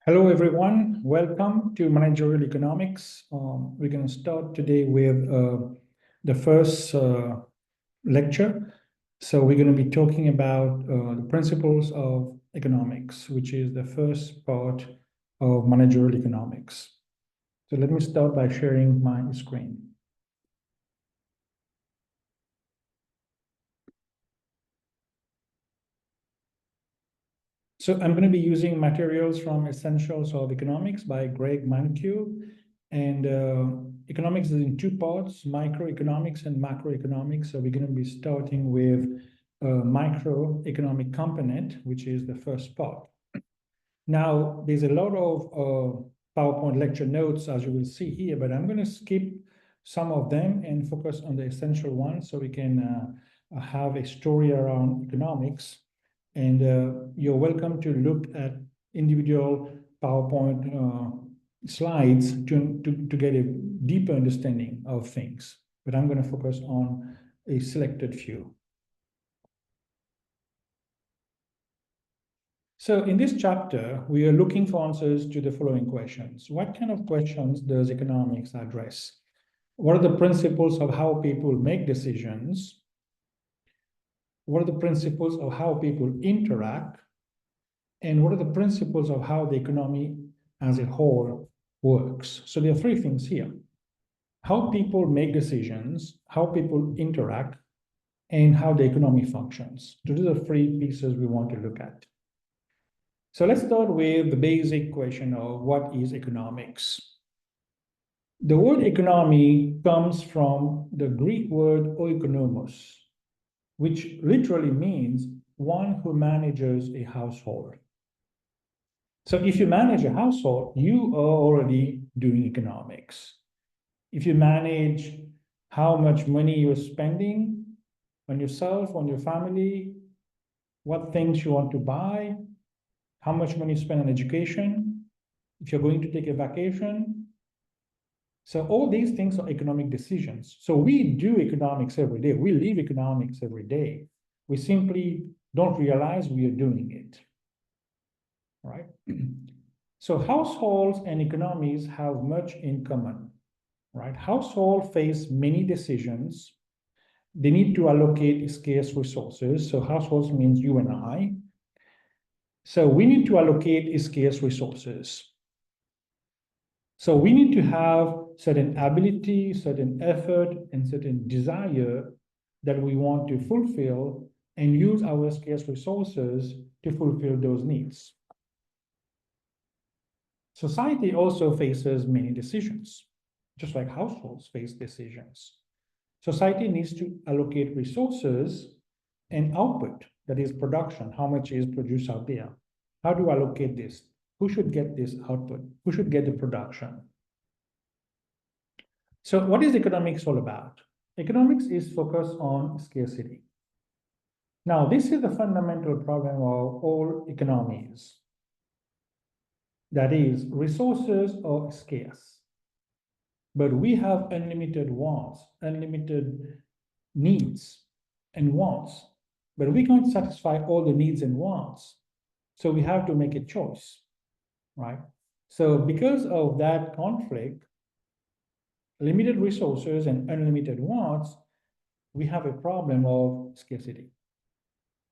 Hello, everyone. Welcome to Managerial Economics. We're going to start today with the first lecture. So we're going to be talking about the principles of economics, which is the first part of managerial economics. So let me start by sharing my screen. So I'm going to be using materials from Essentials of Economics by Greg Mankiw. And economics is in two parts, microeconomics and macroeconomics. So we're going to be starting with a microeconomic component, which is the first part. Now, there's a lot of PowerPoint lecture notes, as you will see here, but I'm going to skip some of them and focus on the essential ones so we can have a story around economics. And you're welcome to look at individual PowerPoint slides to get a deeper understanding of things. But I'm going to focus on a selected few. So in this chapter, we are looking for answers to the following questions. What kind of questions does economics address? What are the principles of how people make decisions? What are the principles of how people interact? And what are the principles of how the economy as a whole works? So there are three things here: how people make decisions, how people interact, and how the economy functions. So these are three pieces we want to look at. So let's start with the basic question of what is economics? The word economy comes from the Greek word oikonomos, which literally means one who manages a household. So if you manage a household, you are already doing economics. If you manage how much money you're spending on yourself, on your family, what things you want to buy, how much money you spend on education, if you're going to take a vacation. So all these things are economic decisions. So we do economics every day. We live economics every day. We simply don't realize we are doing it, right? So households and economies have much in common, right? Households face many decisions. They need to allocate scarce resources. So households means you and I. So we need to allocate scarce resources. So we need to have certain ability, certain effort, and certain desire that we want to fulfill and use our scarce resources to fulfill those needs. Society also faces many decisions, just like households face decisions. Society needs to allocate resources and output, that is production, how much is produced out there. How do I allocate this? Who should get this output? Who should get the production? So what is economics all about? Economics is focused on scarcity. Now, this is the fundamental problem of all economies. That is, resources are scarce, but we have unlimited wants, unlimited needs and wants, but we can't satisfy all the needs and wants. So we have to make a choice, right? So because of that conflict, limited resources and unlimited wants, we have a problem of scarcity,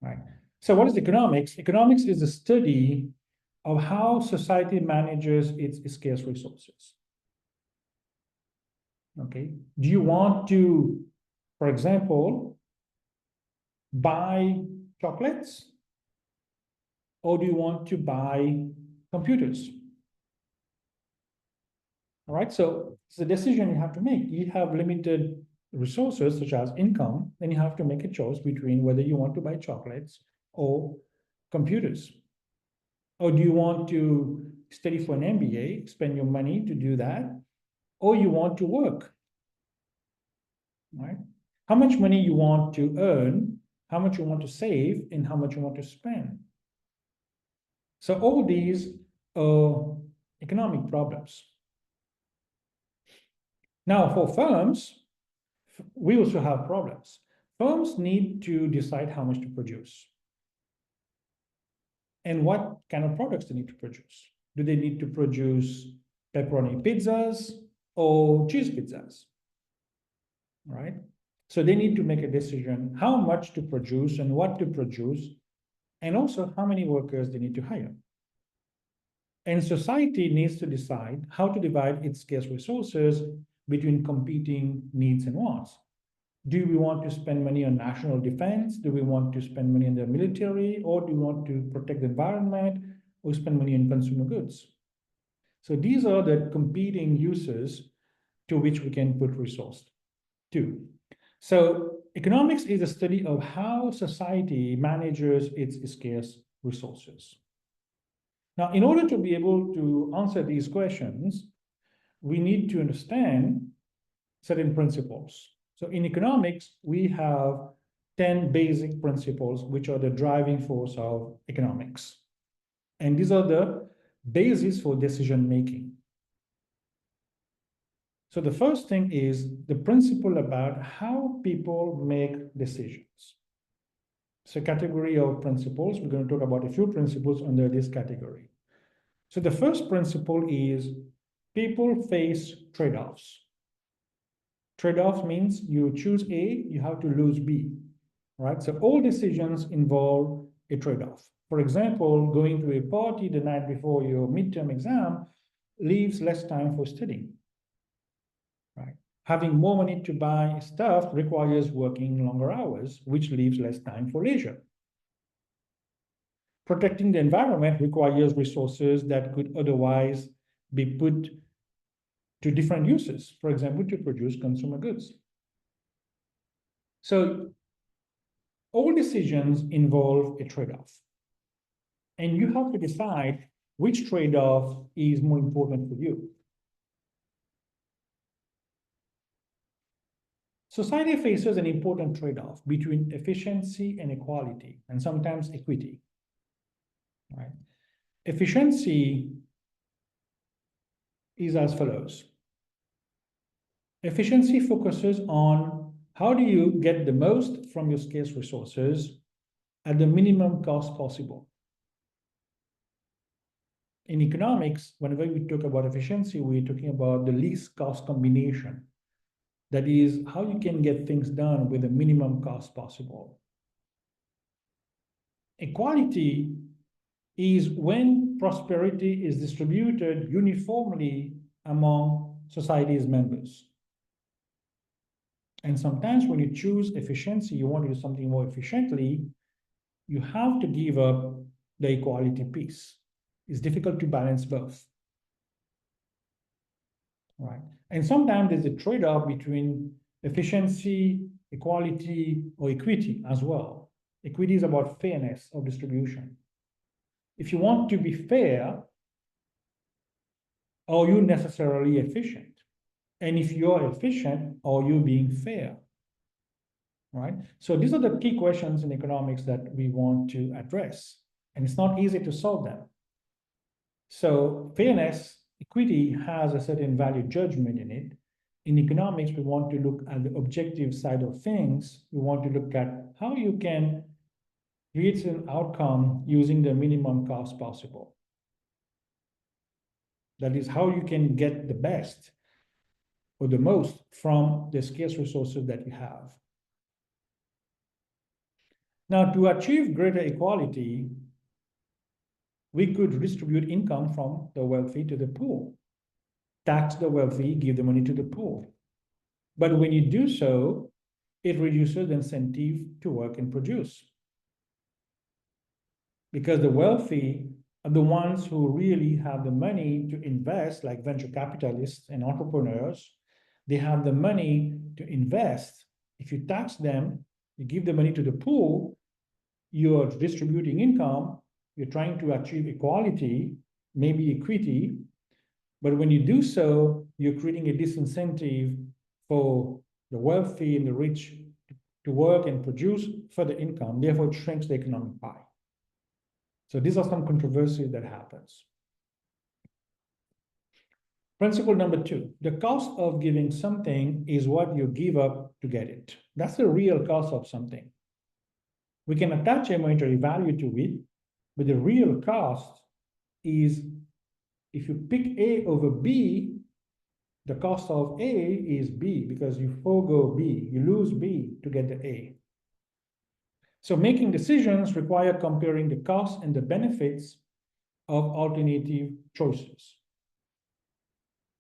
right? So what is economics? Economics is a study of how society manages its scarce resources. Okay, do you want to, for example, buy chocolates, or do you want to buy computers? All right, so it's a decision you have to make. You have limited resources such as income, then you have to make a choice between whether you want to buy chocolates or computers. Or do you want to study for an MBA, spend your money to do that, or you want to work, right? How much money you want to earn, how much you want to save, and how much you want to spend. So all these are economic problems. Now, for firms, we also have problems. Firms need to decide how much to produce and what kind of products they need to produce. Do they need to produce pepperoni pizzas or cheese pizzas? Right? So they need to make a decision how much to produce and what to produce, and also how many workers they need to hire. And society needs to decide how to divide its scarce resources between competing needs and wants. Do we want to spend money on national defense? Do we want to spend money on the military? Or do we want to protect the environment or spend money on consumer goods? So these are the competing uses to which we can put resource to. So economics is a study of how society manages its scarce resources. Now, in order to be able to answer these questions, we need to understand certain principles. So in economics, we have 10 basic principles, which are the driving force of economics. And these are the basis for decision making. So the first thing is the principle about how people make decisions. It's a category of principles. We're going to talk about a few principles under this category. So the first principle is people face trade-offs. Trade-off means you choose A, you have to lose B, right? So all decisions involve a trade-off. For example, going to a party the night before your midterm exam leaves less time for studying, right? Having more money to buy stuff requires working longer hours, which leaves less time for leisure. Protecting the environment requires resources that could otherwise be put to different uses, for example, to produce consumer goods. So all decisions involve a trade-off. And you have to decide which trade-off is more important for you. Society faces an important trade-off between efficiency and equality, and sometimes equity. Right? Efficiency is as follows. Efficiency focuses on how do you get the most from your scarce resources at the minimum cost possible. In economics, whenever we talk about efficiency, we're talking about the least cost combination. That is how you can get things done with the minimum cost possible. Equality is when prosperity is distributed uniformly among society's members. And sometimes when you choose efficiency, you want to do something more efficiently, you have to give up the equality piece. It's difficult to balance both. Right? And sometimes there's a trade-off between efficiency, equality, or equity as well. Equity is about fairness of distribution. If you want to be fair, are you necessarily efficient? And if you're efficient, are you being fair? Right? So these are the key questions in economics that we want to address. And it's not easy to solve them. So fairness, equity has a certain value judgment in it. In economics, we want to look at the objective side of things. We want to look at how you can create an outcome using the minimum cost possible. That is how you can get the best or the most from the scarce resources that you have. Now, to achieve greater equality, we could distribute income from the wealthy to the poor. Tax the wealthy, give the money to the poor. But when you do so, it reduces the incentive to work and produce. Because the wealthy are the ones who really have the money to invest, like venture capitalists and entrepreneurs. They have the money to invest. If you tax them, you give the money to the poor, you're distributing income, you're trying to achieve equality, maybe equity, but when you do so, you're creating a disincentive for the wealthy and the rich to work and produce further income. Therefore, it shrinks the economic pie. So these are some controversies that happens. Principle number 2, the cost of giving something is what you give up to get it. That's the real cost of something. We can attach a monetary value to it, but the real cost is If you pick A over B, the cost of A is B because you forego B, you lose B to get the A. So making decisions require comparing the costs and the benefits of alternative choices.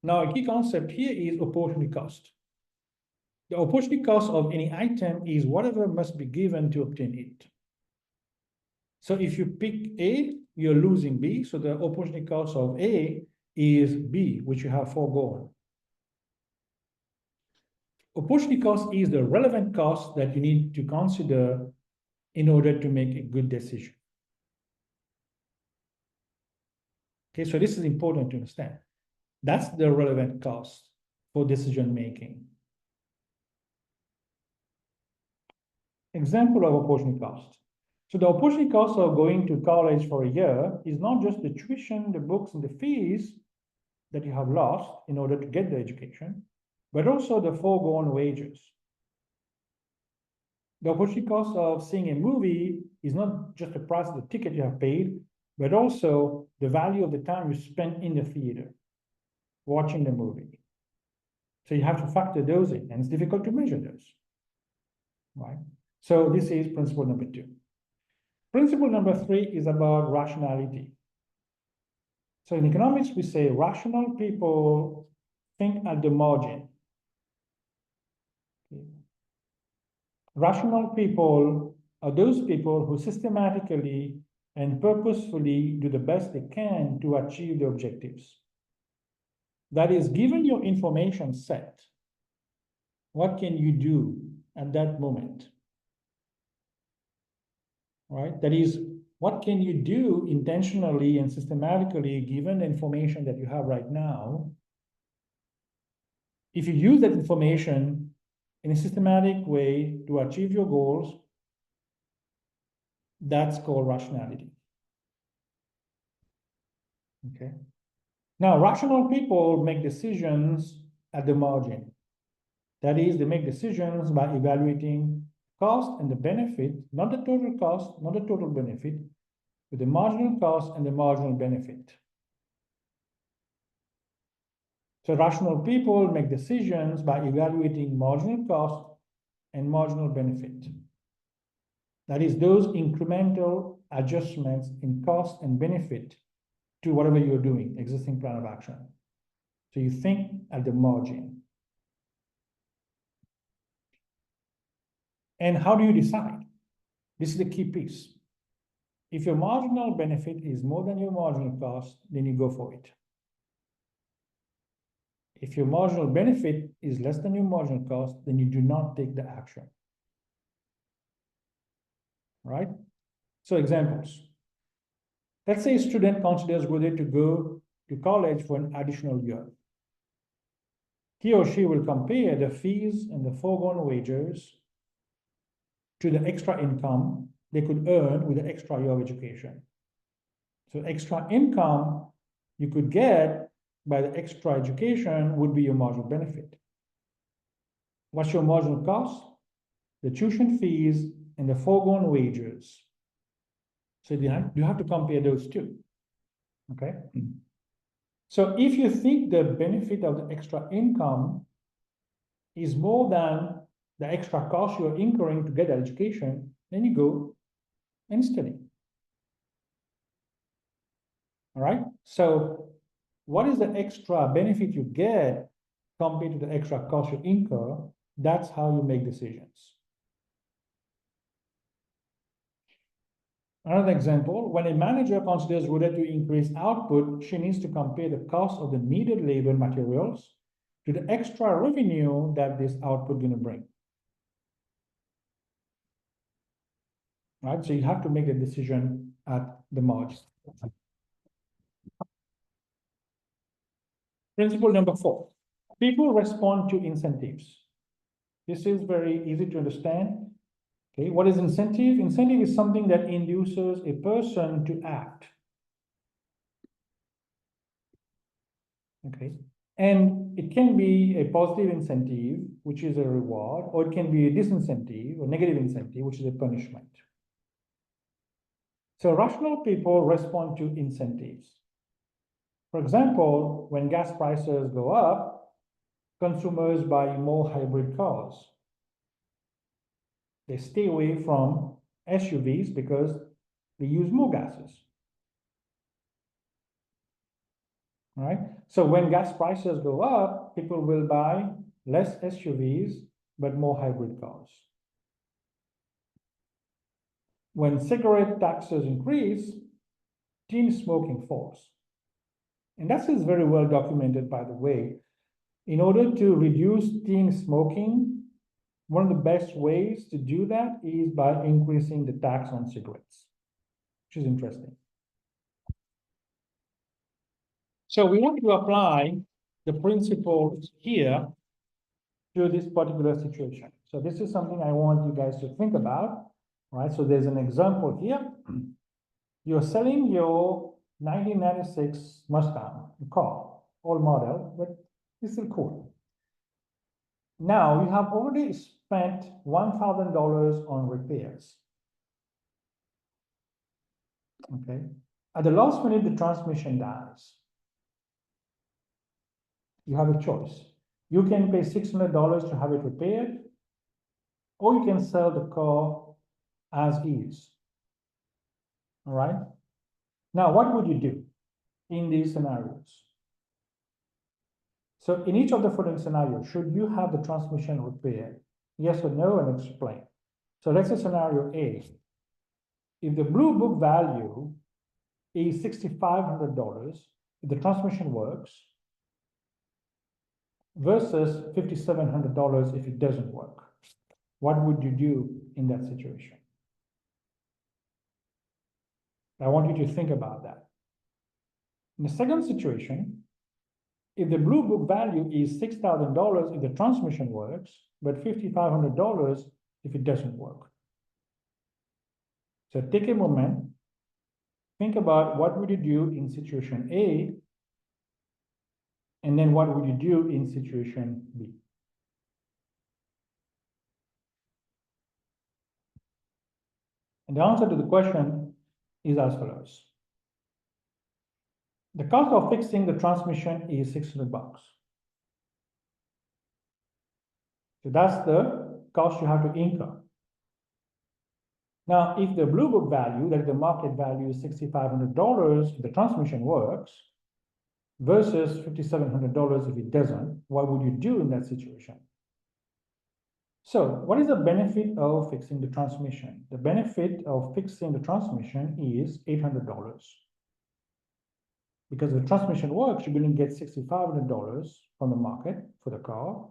Now, a key concept here is opportunity cost. The opportunity cost of any item is whatever must be given to obtain it. So if you pick A, you're losing B. So the opportunity cost of A is B, which you have foregone. Opportunity cost is the relevant cost that you need to consider in order to make a good decision. Okay, so this is important to understand. That's the relevant cost for decision making. Example of opportunity cost. So the opportunity cost of going to college for a year is not just the tuition, the books, and the fees that you have lost in order to get the education, but also the foregone wages. The opportunity cost of seeing a movie is not just the price of the ticket you have paid, but also the value of the time you spent in the theater watching the movie. So you have to factor those in, and it's difficult to measure those, right? So this is principle number 2. Principle number 3 is about rationality. So in economics, we say rational people think at the margin. Okay. Rational people are those people who systematically and purposefully do the best they can to achieve the objectives. That is, given your information set, what can you do at that moment? Right? That is, what can you do intentionally and systematically given the information that you have right now? If you use that information in a systematic way to achieve your goals, that's called rationality. Okay. Now, rational people make decisions at the margin. That is, they make decisions by evaluating cost and the benefit, not the total cost, not the total benefit, but the marginal cost and the marginal benefit. So rational people make decisions by evaluating marginal cost and marginal benefit. That is, those incremental adjustments in cost and benefit to whatever you're doing, existing plan of action. So you think at the margin. And how do you decide? This is the key piece. If your marginal benefit is more than your marginal cost, then you go for it. If your marginal benefit is less than your marginal cost, then you do not take the action. Right? So examples. Let's say a student considers whether to go to college for an additional year. He or she will compare the fees and the foregone wages to the extra income they could earn with the extra year of education. So extra income you could get by the extra education would be your marginal benefit. What's your marginal cost? The tuition fees and the foregone wages. So you have to compare those two. Okay. So if you think the benefit of the extra income is more than the extra cost you're incurring to get that education, then you go and study. All right. So what is the extra benefit you get compared to the extra cost you incur? That's how you make decisions. Another example, when a manager considers whether to increase output, she needs to compare the cost of the needed labor and materials to the extra revenue that this output is going to bring. Right? So you have to make a decision at the margin. Principle number 4. People respond to incentives. This is very easy to understand. Okay, what is incentive? Incentive is something that induces a person to act. Okay, and it can be a positive incentive, which is a reward, or it can be a disincentive or negative incentive, which is a punishment. So rational people respond to incentives. For example, when gas prices go up, consumers buy more hybrid cars. They stay away from SUVs because they use more gases. Right? So when gas prices go up, people will buy less SUVs, but more hybrid cars. When cigarette taxes increase, teen smoking falls. And that is very well documented, by the way. In order to reduce teen smoking, one of the best ways to do that is by increasing the tax on cigarettes, which is interesting. So we want to apply the principles here to this particular situation. So this is something I want you guys to think about, right? So there's an example here. You're selling your 1996 Mustang, car, old model, but it's still cool. Now you have already spent $1,000 on repairs. Okay. At the last minute, the transmission dies. You have a choice. You can pay $600 to have it repaired, or you can sell the car as is. All right. Now, what would you do in these scenarios? So in each of the following scenarios, should you have the transmission repaired? Yes or no, and explain. So let's say scenario A. If the blue book value is $6,500, if the transmission works, versus $5,700 if it doesn't work, what would you do in that situation? I want you to think about that. In the second situation, if the blue book value is $6,000 if the transmission works, but $5,500 if it doesn't work. So take a moment, think about what would you do in situation A, and then what would you do in situation B? And the answer to the question is as follows. The cost of fixing the transmission is $600. So that's the cost you have to incur. Now, if the blue book value, that is the market value, is $6,500, the transmission works, versus $5,700 if it doesn't, what would you do in that situation? So what is the benefit of fixing the transmission? The benefit of fixing the transmission is $800. Because if the transmission works, you're going to get $6,500 from the market for the car.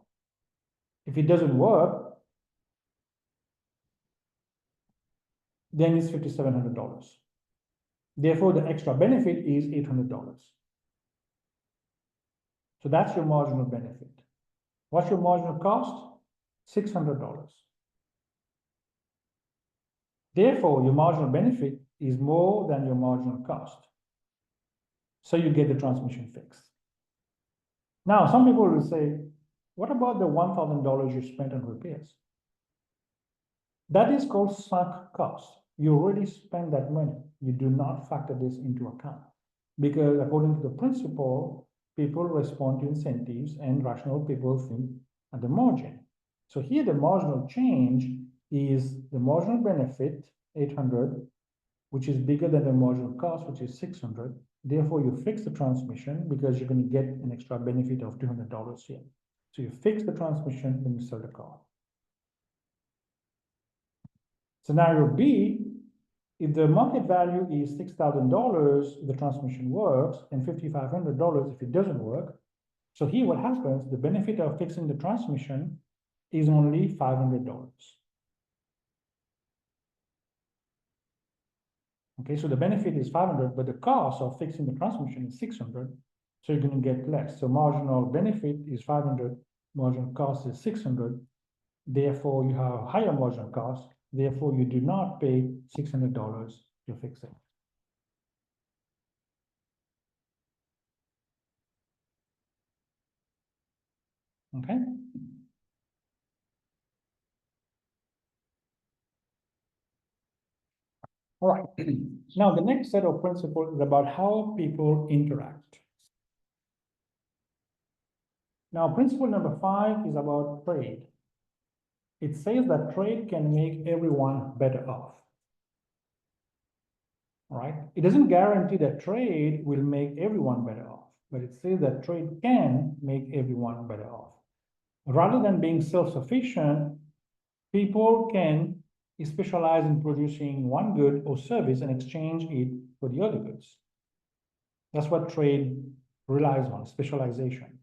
If it doesn't work, then it's $5,700. Therefore, the extra benefit is $800. So that's your marginal benefit. What's your marginal cost? $600. Therefore, your marginal benefit is more than your marginal cost. So you get the transmission fixed. Now, some people will say, what about the $1,000 you spent on repairs? That is called sunk cost. You already spent that money. You do not factor this into account. Because according to the principle, people respond to incentives and rational people think at the margin. So here the marginal change is the marginal benefit, 800, which is bigger than the marginal cost, which is 600. Therefore, you fix the transmission because you're going to get an extra benefit of $200 here. So you fix the transmission, then you sell the car. Scenario B, if the market value is $6,000, the transmission works, and $5,500 if it doesn't work. So here what happens, the benefit of fixing the transmission is only $500. Okay, so the benefit is 500, but the cost of fixing the transmission is 600, so you're going to get less. So marginal benefit is 500, marginal cost is 600, therefore you have a higher marginal cost, therefore you do not pay $600 to fix it. Okay? All right. Now, the next set of principles is about how people interact. Now, principle number 5 is about trade. It says that trade can make everyone better off. All right? It doesn't guarantee that trade will make everyone better off, but it says that trade can make everyone better off. Rather than being self-sufficient, people can specialize in producing one good or service and exchange it for the other goods. That's what trade relies on, specialization.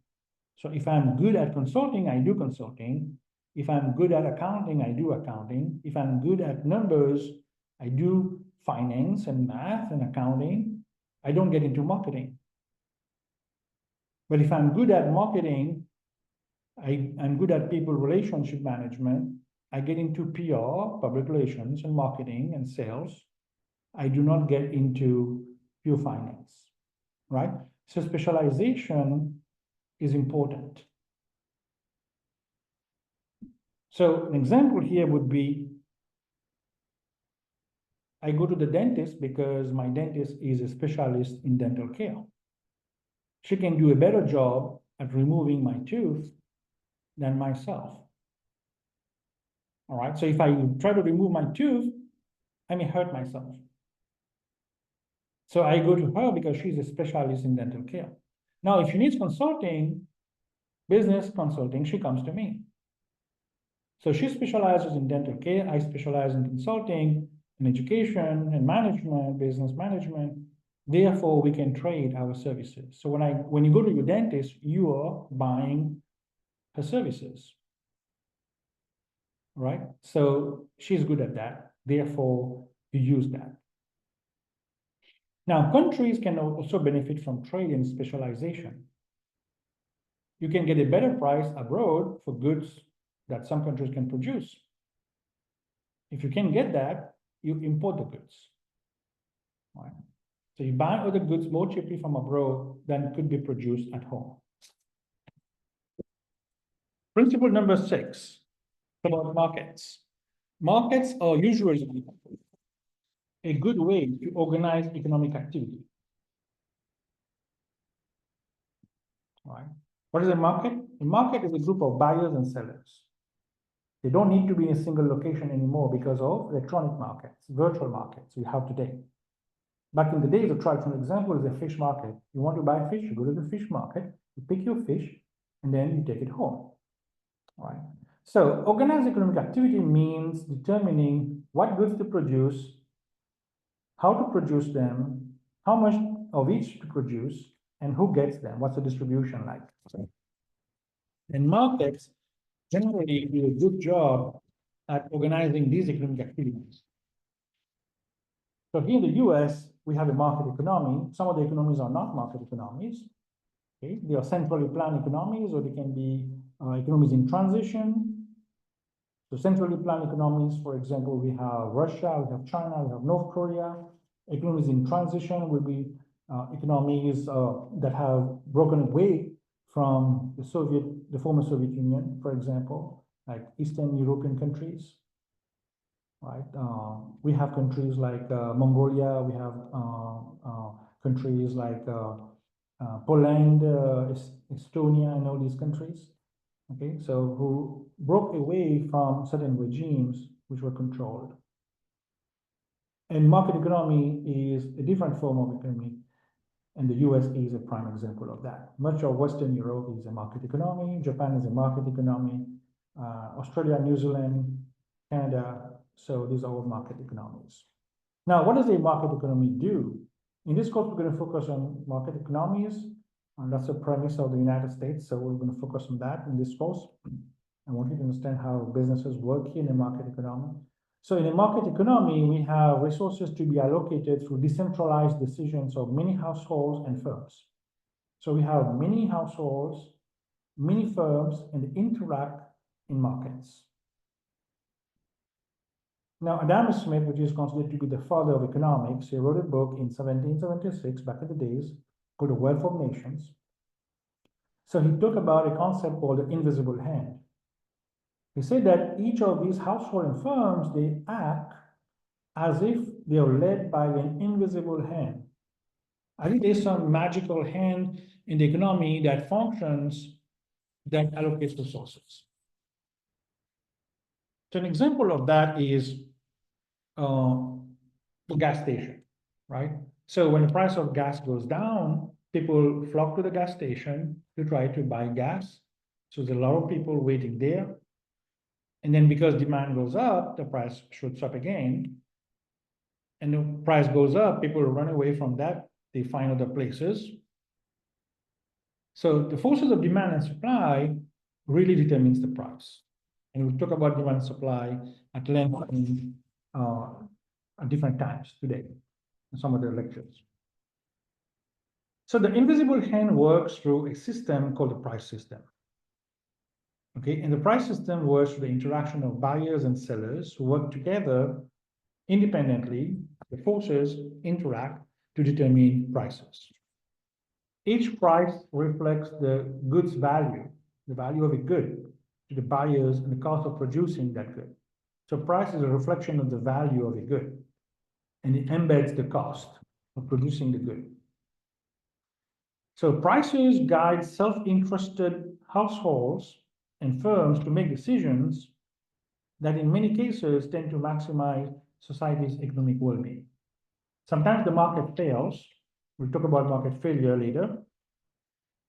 So if I'm good at consulting, I do consulting. If I'm good at accounting, I do accounting. If I'm good at numbers, I do finance and math and accounting. I don't get into marketing. But if I'm good at marketing, I'm good at people relationship management. I get into PR, public relations, and marketing and sales. I do not get into pure finance, right? So specialization is important. So an example here would be, I go to the dentist because my dentist is a specialist in dental care. She can do a better job at removing my tooth than myself. All right, so if I try to remove my tooth, I may hurt myself. So I go to her because she's a specialist in dental care. Now, if she needs consulting, business consulting, she comes to me. So she specializes in dental care. I specialize in consulting, in education, and management, business management. Therefore, we can trade our services. So when you go to your dentist, you are buying her services, right? So she's good at that. Therefore, you use that. Now, countries can also benefit from trade and specialization. You can get a better price abroad for goods that some countries can produce. If you can get that, you import the goods, right? So you buy other goods more cheaply from abroad than could be produced at home. Principle number 6 about markets. Markets are usually a good way to organize economic activity. Right? What is a market? A market is a group of buyers and sellers. They don't need to be in a single location anymore because of electronic markets, virtual markets we have today. Back in the days, a traditional example is a fish market. You want to buy fish, you go to the fish market, you pick your fish, and then you take it home. All right. So organized economic activity means determining what goods to produce, how to produce them, how much of each to produce, and who gets them, what's the distribution like. And markets generally do a good job at organizing these economic activities. So here in the US, we have a market economy. Some of the economies are not market economies. Okay? They are centrally planned economies, or they can be economies in transition. So centrally planned economies, for example, we have Russia, we have China, we have North Korea. Economies in transition will be economies that have broken away from the former Soviet Union, for example, like Eastern European countries, right? We have countries like Mongolia, we have countries like Poland, Estonia, and all these countries, okay? So who broke away from certain regimes which were controlled. And market economy is a different form of economy, and the US is a prime example of that. Much of Western Europe is a market economy. Japan is a market economy. Australia, New Zealand, Canada. So these are all market economies. Now, what does a market economy do? In this course, we're going to focus on market economies, and that's the premise of the United States. So we're going to focus on that in this course. I want you to understand how businesses work here in a market economy. So in a market economy, we have resources to be allocated through decentralized decisions of many households and firms. So we have many households, many firms, and they interact in markets. Now, Adam Smith, which is considered to be the father of economics, he wrote a book in 1776, back in the days, called The Wealth of Nations. So he talked about a concept called the invisible hand. He said that each of these household and firms, they act as if they are led by an invisible hand. I think there's some magical hand in the economy that functions that allocates resources. So an example of that is the gas station, right? So when the price of gas goes down, people flock to the gas station to try to buy gas. So there's a lot of people waiting there. And then because demand goes up, the price shoots up again. And the price goes up, people run away from that. They find other places. So the forces of demand and supply really determines the price. And we'll talk about demand and supply at length in at different times today in some of the lectures. So the invisible hand works through a system called the price system. Okay, and the price system works through the interaction of buyers and sellers who work together independently. The forces interact to determine prices. Each price reflects the goods value, the value of a good to the buyers and the cost of producing that good. So price is a reflection of the value of a good, and it embeds the cost of producing the good. So prices guide self-interested households and firms to make decisions that in many cases tend to maximize society's economic well-being. Sometimes the market fails. We'll talk about market failure later.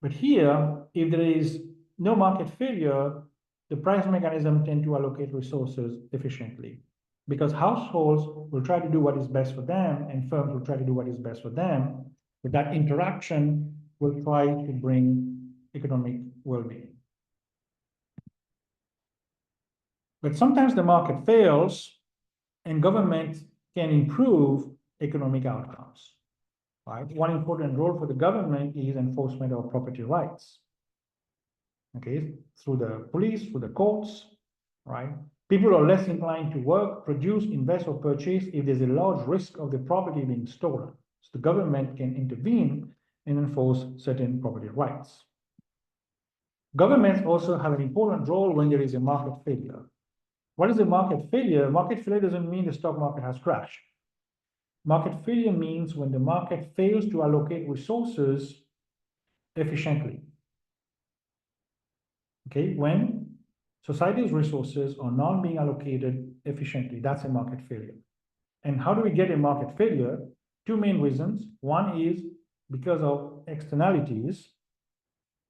But here, if there is no market failure, the price mechanism tend to allocate resources efficiently because households will try to do what is best for them and firms will try to do what is best for them. But that interaction will try to bring economic well-being. But sometimes the market fails and government can improve economic outcomes. Right? One important role for the government is enforcement of property rights. Okay, through the police, through the courts, right? People are less inclined to work, produce, invest, or purchase if there's a large risk of the property being stolen. So the government can intervene and enforce certain property rights. Governments also have an important role when there is a market failure. What is a market failure? Market failure doesn't mean the stock market has crashed. Market failure means when the market fails to allocate resources efficiently. Okay, when society's resources are not being allocated efficiently, that's a market failure. And how do we get a market failure? Two main reasons. One is because of externalities.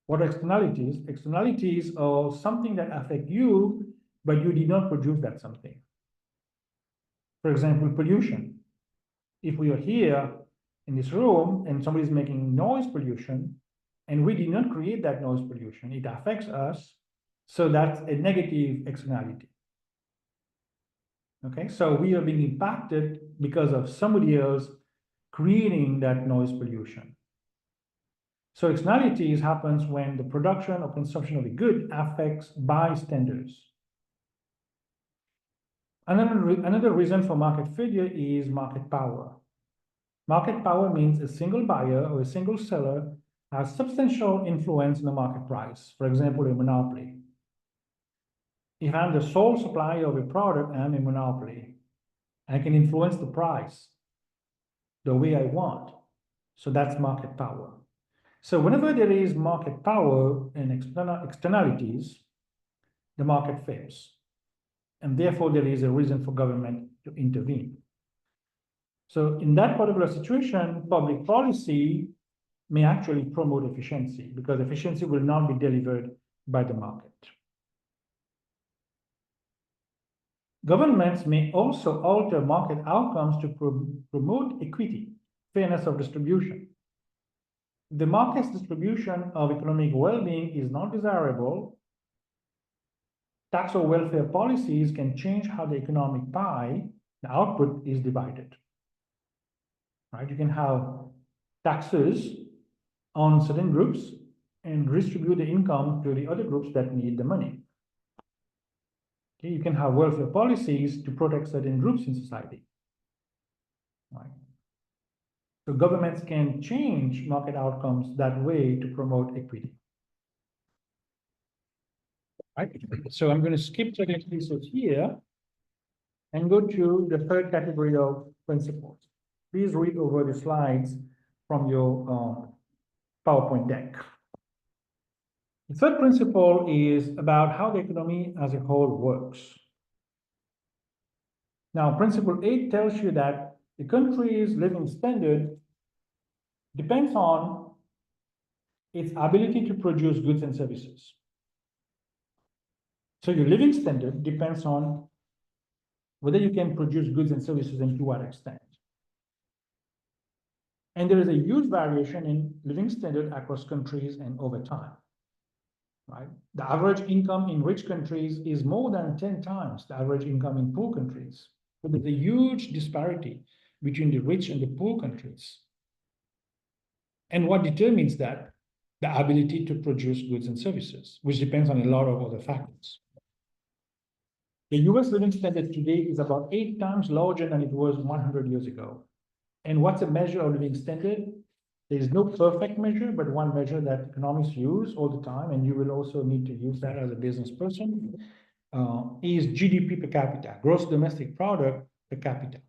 What are externalities? Externalities are something that affect you, but you did not produce that something. For example, pollution. If we are here in this room and somebody is making noise pollution, and we did not create that noise pollution, it affects us, so that's a negative externality. Okay, so we are being impacted because of somebody else creating that noise pollution. So externalities happens when the production or consumption of a good affects bystanders. Another reason for market failure is market power. Market power means a single buyer or a single seller has substantial influence in the market price. For example, a monopoly. If I'm the sole supplier of a product, I'm a monopoly. I can influence the price the way I want. So that's market power. So whenever there is market power and externalities, the market fails. And therefore, there is a reason for government to intervene. So in that particular situation, public policy may actually promote efficiency because efficiency will not be delivered by the market. Governments may also alter market outcomes to promote equity, fairness of distribution. The market's distribution of economic well-being is not desirable. Tax or welfare policies can change how the economic pie, the output, is divided. Right? You can have taxes on certain groups and distribute the income to the other groups that need the money. Okay? You can have welfare policies to protect certain groups in society. Right? So governments can change market outcomes that way to promote equity. Right? So I'm going to skip the episodes here and go to the third category of principles. Please read over the slides from your PowerPoint deck. The third principle is about how the economy as a whole works. Now, principle 8 tells you that the country's living standard depends on its ability to produce goods and services. So your living standard depends on whether you can produce goods and services and to what extent. And there is a huge variation in living standard across countries and over time, right? The average income in rich countries is more than 10 times the average income in poor countries. But there's a huge disparity between the rich and the poor countries. And what determines that? The ability to produce goods and services, which depends on a lot of other factors. The US living standard today is about 8 times larger than it was 100 years ago. And what's a measure of living standard? There is no perfect measure, but one measure that economists use all the time, and you will also need to use that as a business person, is GDP per capita, gross domestic product per capita.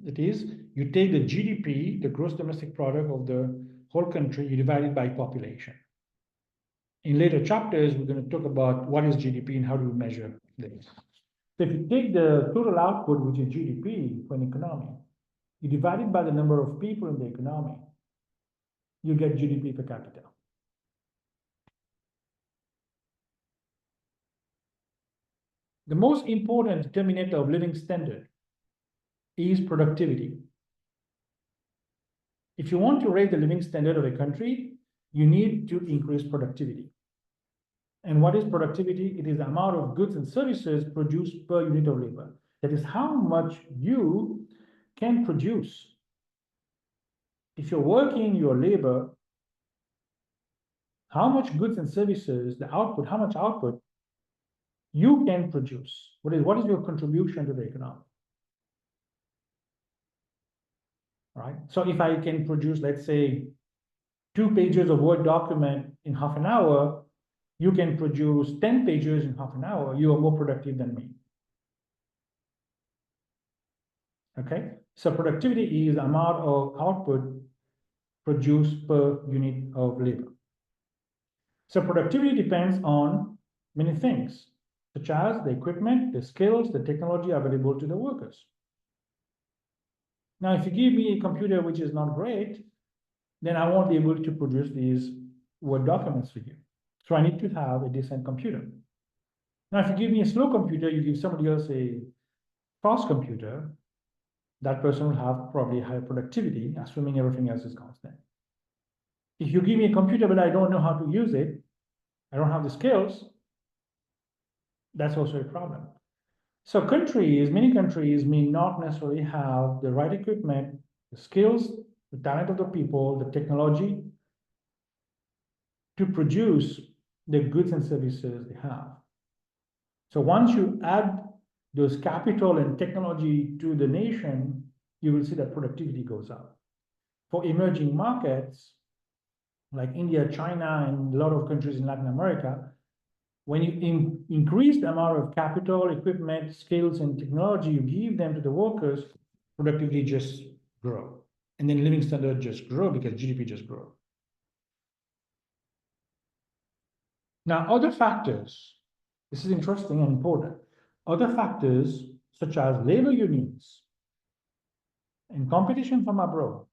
That is, you take the GDP, the gross domestic product of the whole country, you divide it by population. In later chapters, we're going to talk about what is GDP and how do we measure this. So if you take the total output, which is GDP for an economy, you divide it by the number of people in the economy, you get GDP per capita. The most important determinant of living standard is productivity. If you want to raise the living standard of a country, you need to increase productivity. And what is productivity? It is the amount of goods and services produced per unit of labor. That is how much you can produce. If you're working your labor, how much goods and services, the output, how much output you can produce. What is your contribution to the economy? Right? So if I can produce, let's say, 2 pages of Word document in half an hour, you can produce 10 pages in half an hour, you are more productive than me. Okay? So productivity is the amount of output produced per unit of labor. So productivity depends on many things, such as the equipment, the skills, the technology available to the workers. Now, if you give me a computer which is not great, then I won't be able to produce these Word documents for you. So I need to have a decent computer. Now, if you give me a slow computer, you give somebody else a fast computer, that person will have probably higher productivity, assuming everything else is constant. If you give me a computer, but I don't know how to use it, I don't have the skills, that's also a problem. So many countries may not necessarily have the right equipment, the skills, the talent of the people, the technology to produce the goods and services they have. So once you add those capital and technology to the nation, you will see that productivity goes up. For emerging markets, like India, China, and a lot of countries in Latin America, when you increase the amount of capital, equipment, skills, and technology you give them to the workers, productivity just grow. And then living standard just grow because GDP just grow. Now, other factors, this is interesting and important. Other factors, such as labor unions and competition from abroad,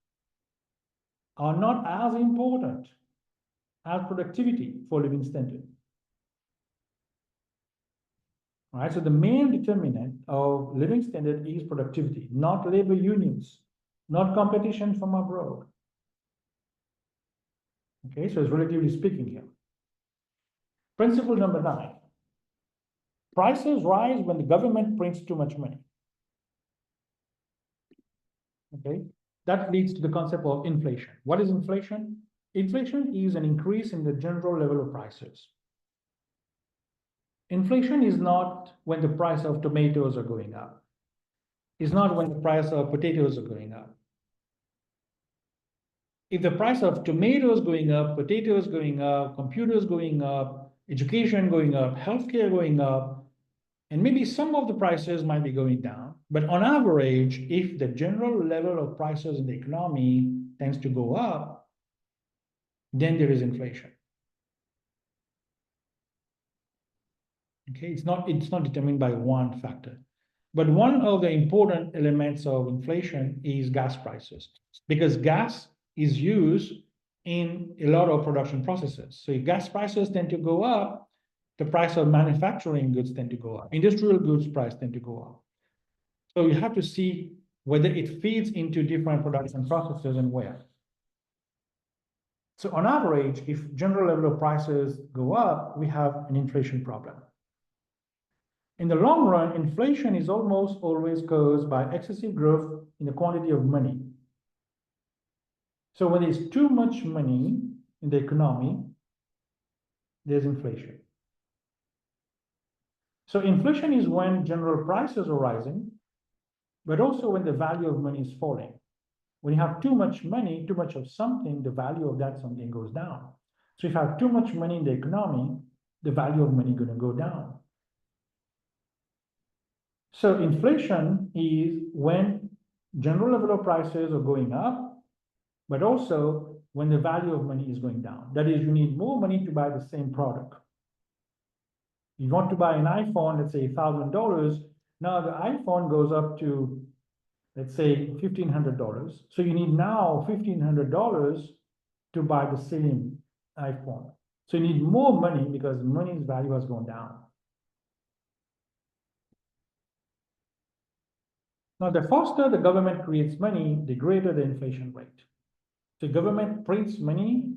are not as important as productivity for living standard. All right, so the main determinant of living standard is productivity, not labor unions, not competition from abroad. Okay, so it's relatively speaking here. Principle number 9. Prices rise when the government prints too much money. Okay, that leads to the concept of inflation. What is inflation? Inflation is an increase in the general level of prices. Inflation is not when the price of tomatoes are going up. It's not when the price of potatoes are going up. If the price of tomatoes going up, potatoes going up, computers going up, education going up, healthcare going up, and maybe some of the prices might be going down, but on average, if the general level of prices in the economy tends to go up, then there is inflation. Okay, it's not determined by one factor. But one of the important elements of inflation is gas prices, because gas is used in a lot of production processes. So if gas prices tend to go up, the price of manufacturing goods tend to go up. Industrial goods price tend to go up. So you have to see whether it feeds into different production processes and where. So on average, if general level of prices go up, we have an inflation problem. In the long run, inflation is almost always caused by excessive growth in the quantity of money. So when there's too much money in the economy, there's inflation. So inflation is when general prices are rising, but also when the value of money is falling. When you have too much money, too much of something, the value of that something goes down. So if you have too much money in the economy, the value of money is going to go down. So inflation is when general level of prices are going up, but also when the value of money is going down. That is, you need more money to buy the same product. You want to buy an iPhone, let's say $1,000. Now the iPhone goes up to, let's say, $1,500. So you need now $1,500 to buy the same iPhone. So you need more money because money's value has gone down. Now, the faster the government creates money, the greater the inflation rate. So government prints money,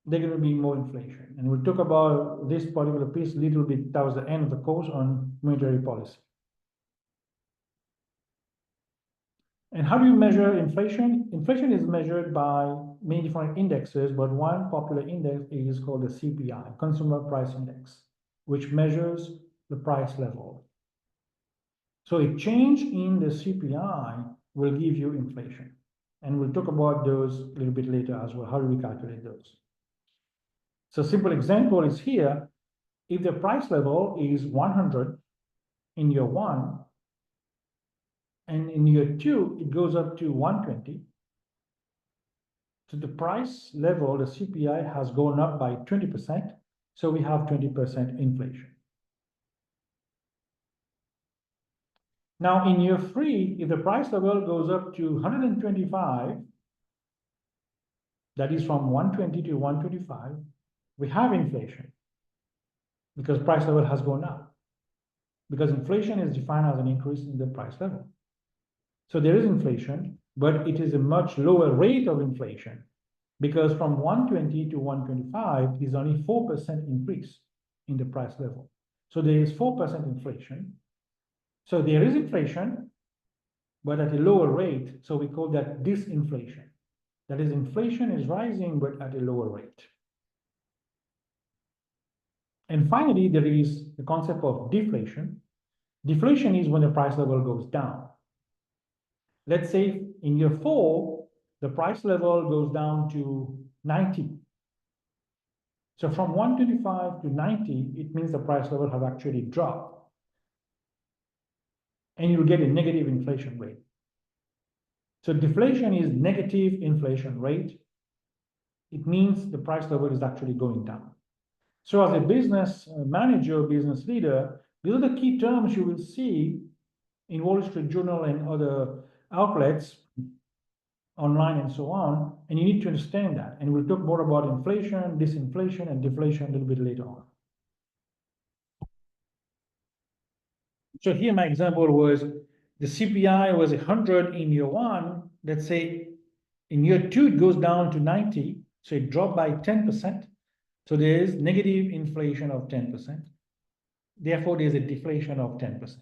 there's going to be more inflation. And we'll talk about this particular piece a little bit towards the end of the course on monetary policy. And how do you measure inflation? Inflation is measured by many different indexes, but one popular index is called the CPI, Consumer Price Index, which measures the price level. So a change in the CPI will give you inflation. And we'll talk about those a little bit later as well. How do we calculate those? So a simple example is here. If the price level is 100 in year one, and in year two, it goes up to 120. So the price level, the CPI, has gone up by 20%. So we have 20% inflation. Now in year three, if the price level goes up to 125, that is from 120 to 125, we have inflation because price level has gone up. Because inflation is defined as an increase in the price level. So there is inflation, but it is a much lower rate of inflation because from 120 to 125 is only 4% increase in the price level. So there is 4% inflation. So there is inflation, but at a lower rate. So we call that disinflation. That is, inflation is rising, but at a lower rate. And finally, there is the concept of deflation. Deflation is when the price level goes down. Let's say in year four, the price level goes down to 90. So from 125 to 90, it means the price level have actually dropped. And you'll get a negative inflation rate. So deflation is negative inflation rate. It means the price level is actually going down. So as a business manager, business leader, these are the key terms you will see in Wall Street Journal and other outlets, online and so on, and you need to understand that. And we'll talk more about inflation, disinflation, and deflation a little bit later on. So here my example was the CPI was 100 in year one. Let's say in year two, it goes down to 90. So it dropped by 10%. So there is negative inflation of 10%. Therefore, there's a deflation of 10%.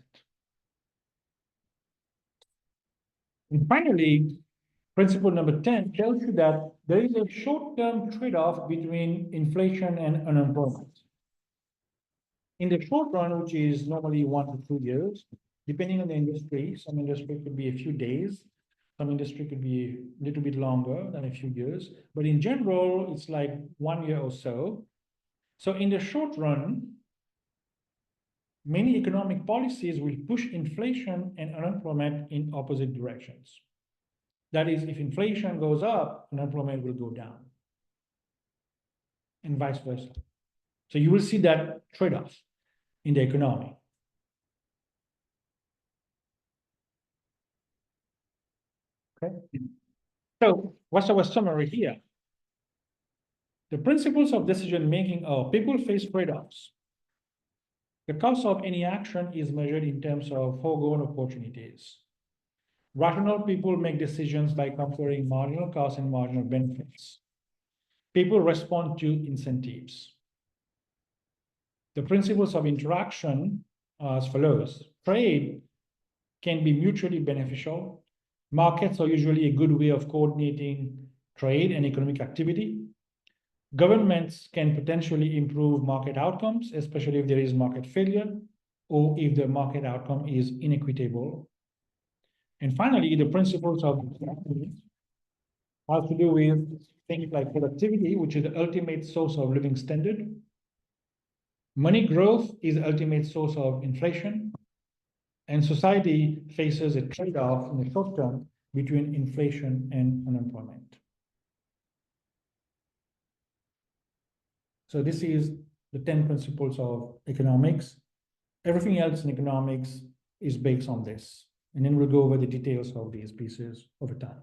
And finally, principle number 10 tells you that there is a short-term trade-off between inflation and unemployment. In the short run, which is normally 1 to 2 years, depending on the industry, some industry could be a few days, some industry could be a little bit longer than a few years, but in general, it's like 1 year or so. So in the short run, many economic policies will push inflation and unemployment in opposite directions. That is, if inflation goes up, unemployment will go down, and vice versa. So you will see that trade-off. in the economy. Okay. So what's our summary here? The principles of decision making are people face trade-offs. The cost of any action is measured in terms of foregone opportunities. Rational people make decisions by comparing marginal costs and marginal benefits. People respond to incentives. The principles of interaction are as follows. Trade can be mutually beneficial. Markets are usually a good way of coordinating trade and economic activity. Governments can potentially improve market outcomes, especially if there is market failure or if the market outcome is inequitable. And finally, the principles of have to do with things like productivity, which is the ultimate source of living standard. Money growth is the ultimate source of inflation. And society faces a trade-off in the short term between inflation and unemployment. So this is the 10 principles of economics. Everything else in economics is based on this. And then we'll go over the details of these pieces over time.